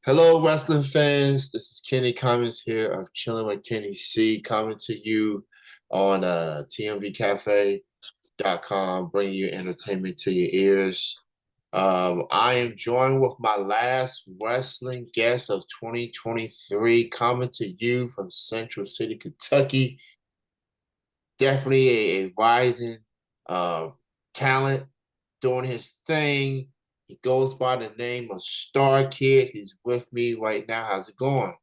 Hello, wrestling fans. This is Kenny Cummins here of Chilling with Kenny C, coming to you on tmvcafe.com, bringing you entertainment to your ears. I am joined with my last wrestling guest of 2023, coming to you from Central City, Kentucky. Definitely a rising uh, talent doing his thing. He goes by the name of Starkid. He's with me right now. How's it going?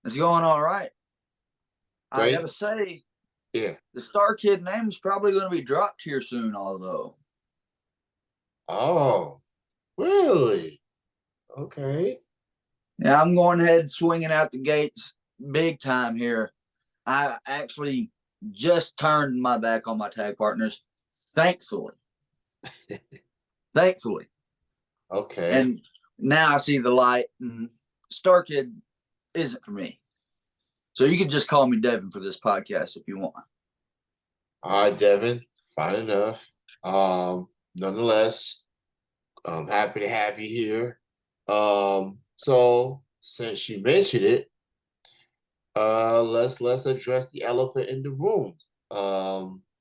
It's going all right. I gotta Great. say, Yeah. the Starkid name is probably going to be dropped here soon. Although, Oh, really? Okay. yeah, I'm going ahead swinging out the gates big time here. I actually just turned my back on my tag partners, thankfully, thankfully, Okay. and now I see the light. And Starkid isn't for me, so you can just call me Devon for this podcast if you want. All right, Devin. Fine enough. Nonetheless, I'm happy to have you here. So since you mentioned it, let's address the elephant in the room.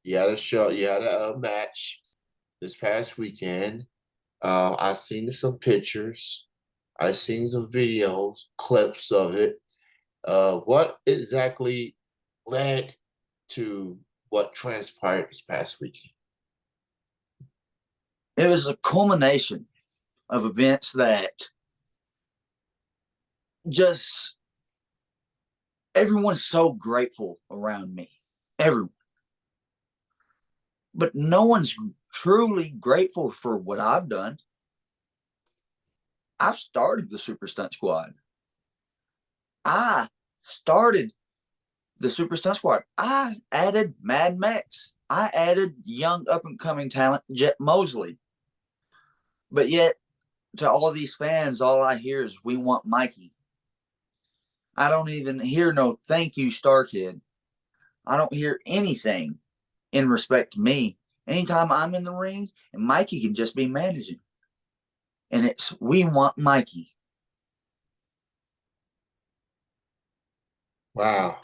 You had a match this past weekend. I seen some pictures. I seen some videos, clips of it. What exactly led to what transpired this past weekend? It was a culmination of events that just everyone's so grateful around me. Everyone. But no one's truly grateful for what I've done. I've started the Super Stunt Squad. I started the Super Stunt Squad. I added Mad Max. I added young up and coming talent Jet Mosley. But yet, to all these fans, all I hear is we want Mikey. I don't even hear no thank you, Starkid. I don't hear anything in respect to me. Anytime I'm in the ring, and Mikey can just be managing. And it's we want Mikey. Wow.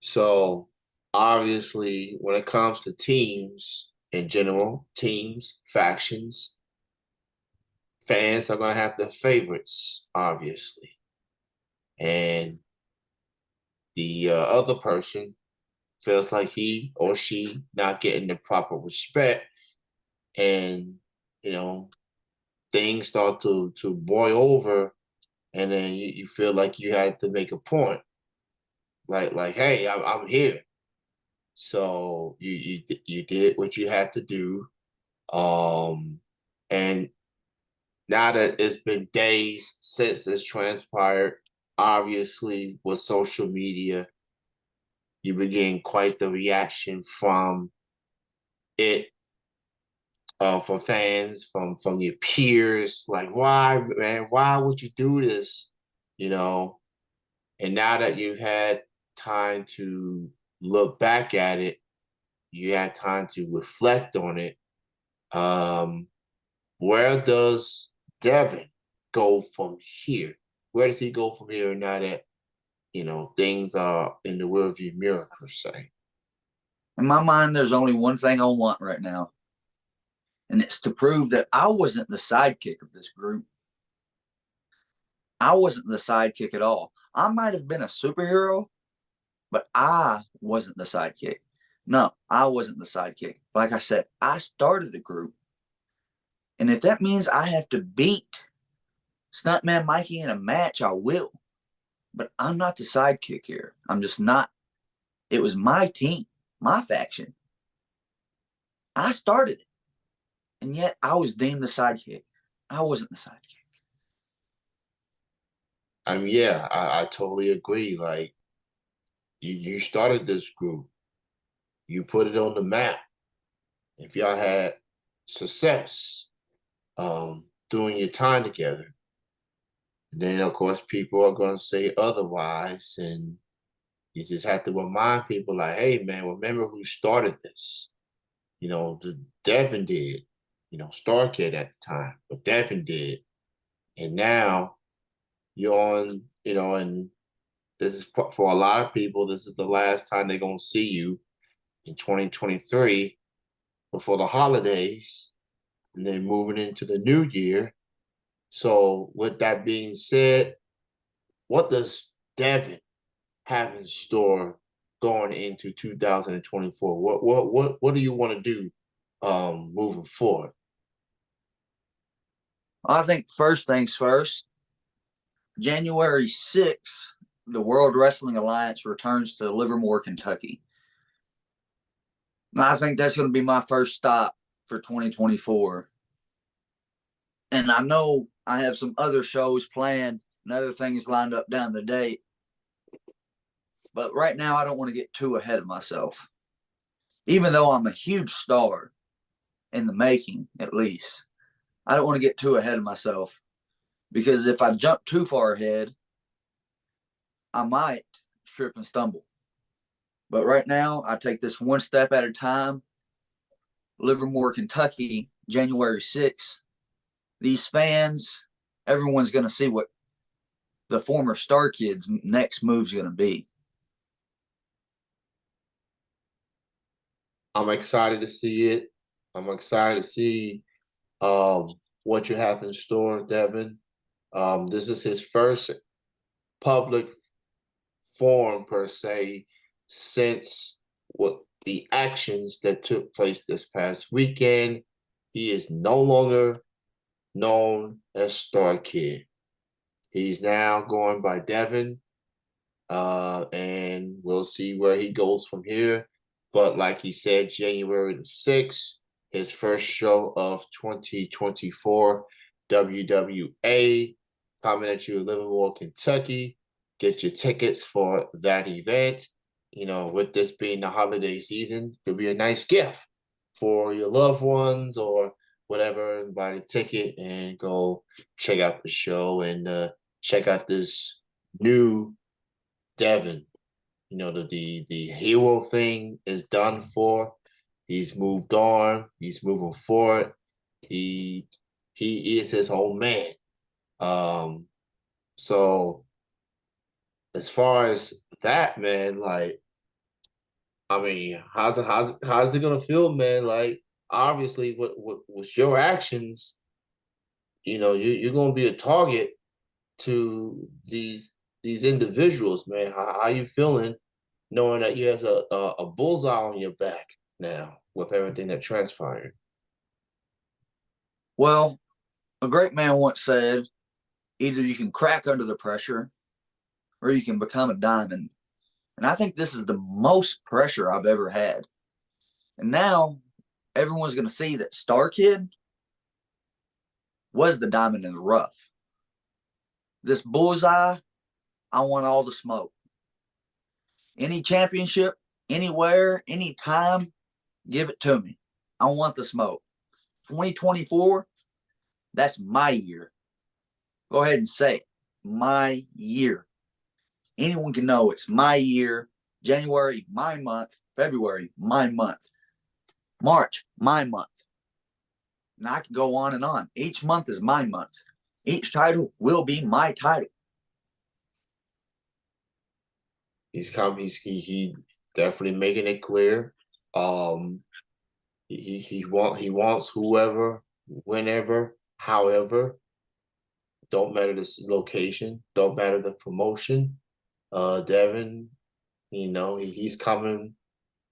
So obviously, when it comes to teams in general, teams, factions, fans are gonna have their favorites, obviously, and the other person feels like he or she not getting the proper respect, and you know things start to boil over, and then you feel like you had to make a point, like hey, I'm here. So you did what you had to do, and now that it's been days since this transpired, obviously with social media, you been getting quite the reaction from it, from fans, from your peers, like why, man, why would you do this? You know, and now that you've had time to look back at it, you had time to reflect on it. Um, where does Devon go from here? Where does he go from here now that things are in the rearview mirror per se? In my mind, there's only one thing I want right now, and it's to prove that I wasn't the sidekick of this group. I wasn't the sidekick at all. I might have been a superhero, but I wasn't the sidekick. No, I wasn't the sidekick. Like I said, I started the group. And if that means I have to beat Stuntman Mikey in a match, I will. But I'm not the sidekick here. I'm just not. It was my team, my faction. I started it. And yet I was deemed the sidekick. I wasn't the sidekick. I mean, yeah, I totally agree. Like you started this group, you put it on the map. If y'all had success during your time together, then of course people are gonna say otherwise, and you just have to remind people like, hey man, remember who started this. The Devon did, Starkid at the time, but Devon did. And now you're on, and this is for a lot of people, this is the last time they're gonna see you in 2023 before the holidays, and then moving into the new year. So, with that being said, what does Devon have in store going into 2024? What do you want to do moving forward? I think first things first, January 6th, the World Wrestling Alliance returns to Livermore, Kentucky. I think that's going to be my first stop for 2024. And I know I have some other shows planned and other things lined up down the date. But right now, I don't want to get too ahead of myself. Even though I'm a huge star in the making, at least, I don't want to get too ahead of myself because if I jump too far ahead, I might trip and stumble. But right now, I take this one step at a time. Livermore, Kentucky, January 6th. These fans, everyone's going to see what the former Starkid's next move's going to be. I'm excited to see it. I'm excited to see um, what you have in store, Devon. This is his first public forum per se since what the actions that took place this past weekend. He is no longer known as Starkid. He's now going by Devon, and we'll see where he goes from here. But like he said, January the 6th, his first show of 2024, WWA, coming at you in Livermore, Kentucky. Get your tickets for that event. With this being the holiday season, it could be a nice gift for your loved ones or whatever. Buy the ticket and go check out the show and check out this new Devon. The hero thing is done for. He's moved on. He's moving forward. He he is his own man. Um, so as far as that, man, like, I mean, how's it gonna feel, man? Like, obviously, with your actions, you're gonna be a target to these individuals, man. How you feeling knowing that you have a bullseye on your back now with everything that transpired? Well, a great man once said, either you can crack under the pressure or you can become a diamond. And I think this is the most pressure I've ever had. And now everyone's going to see that Starkid was the diamond in the rough. This bullseye, I want all the smoke. Any championship, anywhere, anytime, give it to me. I want the smoke. 2024, that's my year. Go ahead and say it. My year. Anyone can know it's my year. January, my month. February, my month. March, my month. And I can go on and on. Each month is my month. Each title will be my title. He definitely making it clear. Um, he wants whoever, whenever, however. Don't matter the location. Don't matter the promotion. Devon, he's coming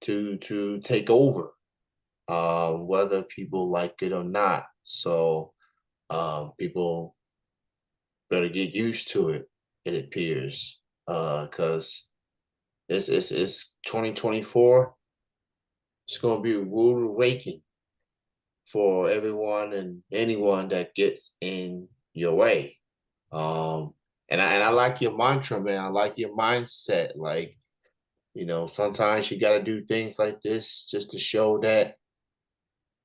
to take over, whether people like it or not. So people better get used to it. It appears, because it's 2024. It's gonna be a rude awakening for everyone and anyone that gets in your way. And I like your mantra, man. I like your mindset. Like, sometimes you got to do things like this just to show that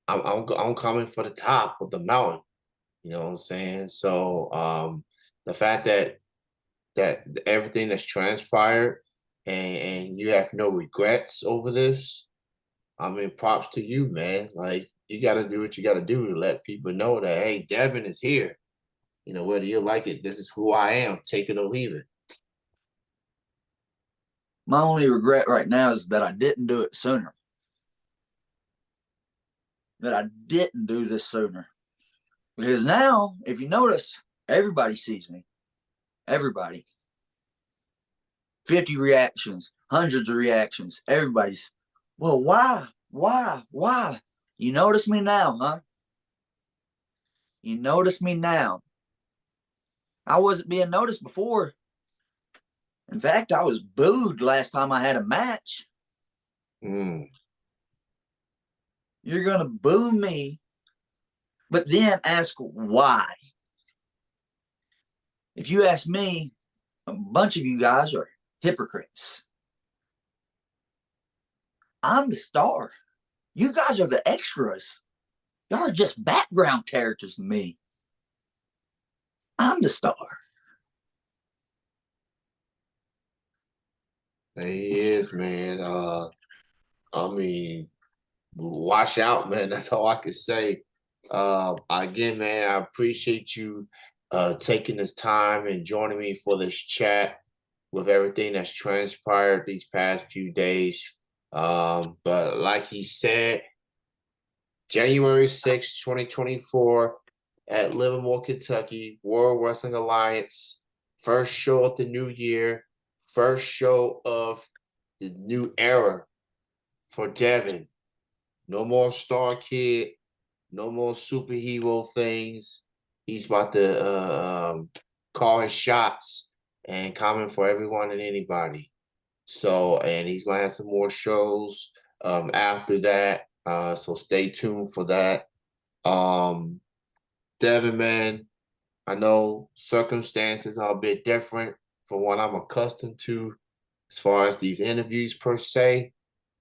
I'm coming for the top of the mountain. You know what I'm saying? So the fact that everything that's transpired and you have no regrets over this, I mean, props to you, man. Like, you got to do what you got to do to let people know that, hey, Devin is here. whether you like it, this is who I am. Take it or leave it. My only regret right now is that I didn't do it sooner. That I didn't do this sooner. Because now, if you notice, everybody sees me. Everybody. 50 reactions, hundreds of reactions. Everybody's, well, why? Why? You notice me now, huh? You notice me now. I wasn't being noticed before. In fact, I was booed last time I had a match. Mm. You're going to boo me, but then ask why. If you ask me, a bunch of you guys are hypocrites. I'm the star. You guys are the extras. Y'all are just background characters to me. I'm the star. He is, man. I mean, watch out, man. That's all I can say. Again, man, I appreciate you taking this time and joining me for this chat with everything that's transpired these past few days. But like he said, January 6th, 2024 at Livermore, Kentucky, World Wrestling Alliance. First show of the new year, first show of the new era for Devon. No more Starkid, no more superhero things. He's about to call his shots and comment for everyone and anybody. So, and he's going to have some more shows after that. So stay tuned for that. Devin, man, I know circumstances are a bit different from what I'm accustomed to as far as these interviews per se.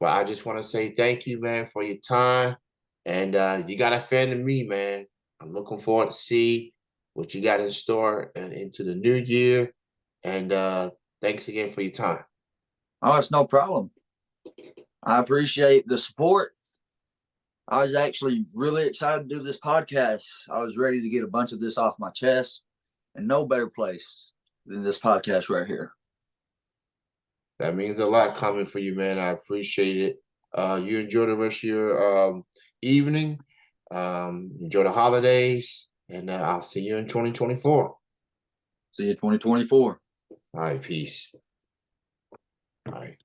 But I just want to say thank you, man, for your time. And you got a fan of me, man. I'm looking forward to see what you got in store and into the new year. And thanks again for your time. Oh, it's no problem. I appreciate the support. I was actually really excited to do this podcast. I was ready to get a bunch of this off my chest, and no better place than this podcast right here. That means a lot coming for you, man. I appreciate it. You enjoy the rest of your evening. Enjoy the holidays, and I'll see you in 2024. See you 2024. All right, peace. All right.